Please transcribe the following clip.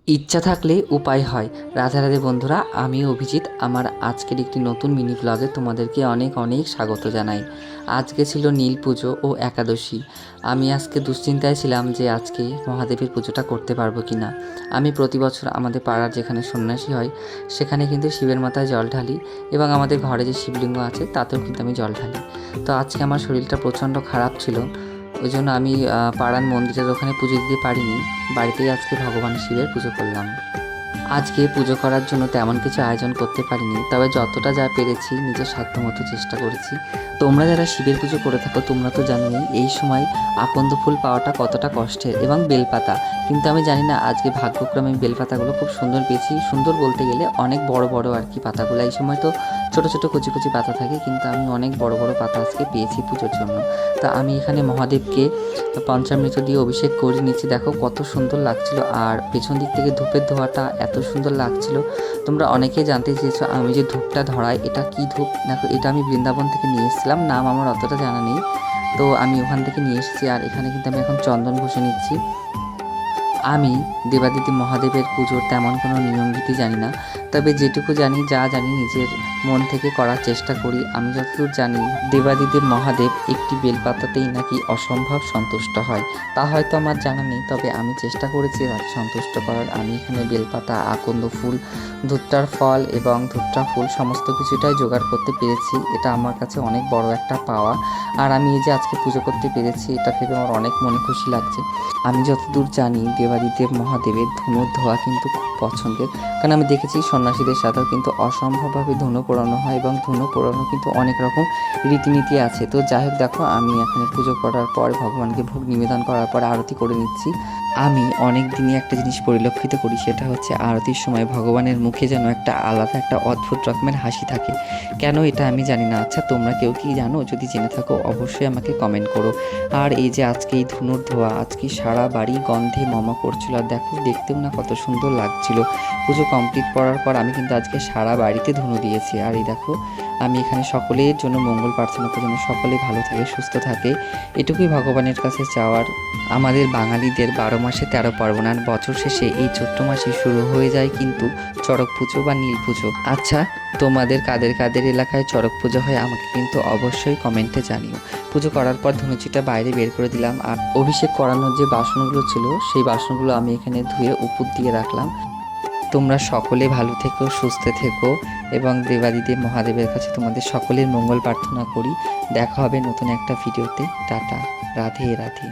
ইচ্ছা থাকলে উপায় হয়। রাধে রাধে বন্ধুরা, আমি অভিজিৎ। আমার আজকের একটি নতুন মিনি ব্লগে তোমাদেরকে অনেক অনেক স্বাগত জানাই। আজকে ছিল নীল পুজো ও একাদশী। আমি আজকে দুশ্চিন্তায় ছিলাম যে আজকে মহাদেবের পুজোটা করতে পারবো কি না। আমি প্রতি বছর আমাদের পাড়ার যেখানে সন্ন্যাসী হয় সেখানে কিন্তু শিবের মাথায় জল ঢালি, এবং আমাদের ঘরে যে শিবলিঙ্গ আছে তাতেও কিন্তু আমি জল ঢালি। তো আজকে আমার শরীরটা প্রচণ্ড খারাপ ছিল, ওই জন্য আমি পাড়ার মন্দিরের ওখানে পুজো দিতে পারিনি। বাড়িতেই আজকে ভগবান শিবের পুজো করলাম। আজকে পুজো করার জন্য তেমন কিছু আয়োজন করতে পারিনি, তবে যতটা যা পেরেছি নিজের সাধ্যমতো চেষ্টা করেছি। তোমরা যারা শিবের পুজো করে থাকো তোমরা তো জানোই এই সময় আকন্দ ফুল পাওয়াটা কতটা কষ্টের, এবং বেলপাতা। কিন্তু আমি জানি না আজকে ভাগ্যক্রমে বেলপাতাগুলো খুব সুন্দর পেয়েছি। সুন্দর বলতে গেলে অনেক বড় বড় আর কি পাতাগুলো। এই সময় তো ছোট ছোট কচি কচি পাতা থাকে, কিন্তু আমি অনেক বড় বড় পাতা আজকে পেয়েছি পুজোর জন্য। তা আমি এখানে মহাদেবকে পঞ্চামৃত দিয়ে অভিষেক করে নিচ্ছি। দেখো কত সুন্দর লাগছিল, আর পেছন দিক থেকে ধূপের ধোঁয়াটা এত সুন্দর লাগছিল। তোমরা অনেকেই জানতে চেয়েছো আমি যে ধূপটা ধরাই এটা কি ধূপ। দেখো এটা আমি বৃন্দাবন থেকে নিয়ে এসেছিলাম, নাম আমার অতটা জানা নেই, তো আমি ওখান থেকে নিয়ে এসেছি। আর এখানে কিন্তু আমি এখন চন্দন ঘষে নিচ্ছি। আমি দেবাদিদেব মহাদেবের পুজোর তেমন কোনো নিয়মরীতি জানি না, তবে যেটুকু জানি যা জানি নিজের মন থেকে করার চেষ্টা করি। আমি যতদূর জানি দেবাদিদেব মহাদেব একটি বেলপাতাতেই নাকি অসম্ভব সন্তুষ্ট হয়। তা হয়তো আমার জানা নেই, তবে আমি চেষ্টা করেছি তাকে সন্তুষ্ট করার। আমি এখানে বেলপাতা, আকন্দ ফুল, ধূপটার ফল এবং ধূপটা ফুল সমস্ত কিছুটাই জোগাড় করতে পেরেছি। এটা আমার কাছে অনেক বড় একটা পাওয়া। আর আমি এই যে আজকে পুজো করতে পেরেছি এটা ভেবে আমার অনেক মনে খুশি লাগছে। আমি যতদূর জানি দেবাদিদেব মহাদেবের ধনুর ধোয়া কিন্তু খুব পছন্দের, কারণ আমি দেখেছি সন্ন্যাসীদের সাথেও কিন্তু অসম্ভবভাবে ধনু পোড়ানো হয়, এবং ধনু পোড়ানো কিন্তু অনেক রকম রীতিনীতি আছে। তো যাই হোক, দেখো আমি এখানে পুজো করার পর ভগবানকে ভোগ নিবেদন করার পর আরতি করে নিচ্ছি। আমি অনেক দিনই একটা জিনিস পরিলক্ষিত করি, সেটা হচ্ছে আরতির সময় ভগবানের মুখে যেন একটা আলাদা একটা অদ্ভুত রকমের হাসি থাকে। কেন এটা আমি জানি না। আচ্ছা তোমরা কেউ কি জানো? যদি জেনে থাকো অবশ্যই আমাকে কমেন্ট করো। আর এই যে আজকে এই ধনুর ধোয়া, আজকে সারা বাড়ি গন্ধে মমা করছিল। আর দেখো দেখতেও না কত সুন্দর লাগছিল। পুজো কমপ্লিট করার পর আমি কিন্তু আজকে সারা বাড়িতে ধুনো দিয়েছি। আর এই দেখো আমি এখানে সকলের জন্য মঙ্গল প্রার্থনা করি, যেন সকলে ভালো থাকে, সুস্থ থাকে, এটুকুই ভগবানের কাছে চাওয়ার। আমাদের বাঙালিদের 12 মাসে 13 পার্বণ, আর বছর শেষে এই চৈত্র মাসে শুরু হয়ে যায় কিন্তু চড়ক পুজো বা নীল পুজো। আচ্ছা তোমাদের কাদের কাদের এলাকায় চড়ক পুজো হয় আমাকে কিন্তু অবশ্যই কমেন্টে জানিও। পুজো করার পর ধনুচিটা বাইরে বের করে দিলাম, আর অভিষেক করানোর যে বাসনগুলো ছিল সেই বাসনগুলো আমি এখানে ধুয়ে উপর দিয়ে রাখলাম। তোমরা সকলে ভালো থেকো, সুস্থ থেকো, এবং দেবাদিদেব মহাদেবের কাছে তোমাদের সকলের মঙ্গল প্রার্থনা করি। দেখা হবে নতুন একটা ভিডিওতে। টাটা, রাধে রাধে।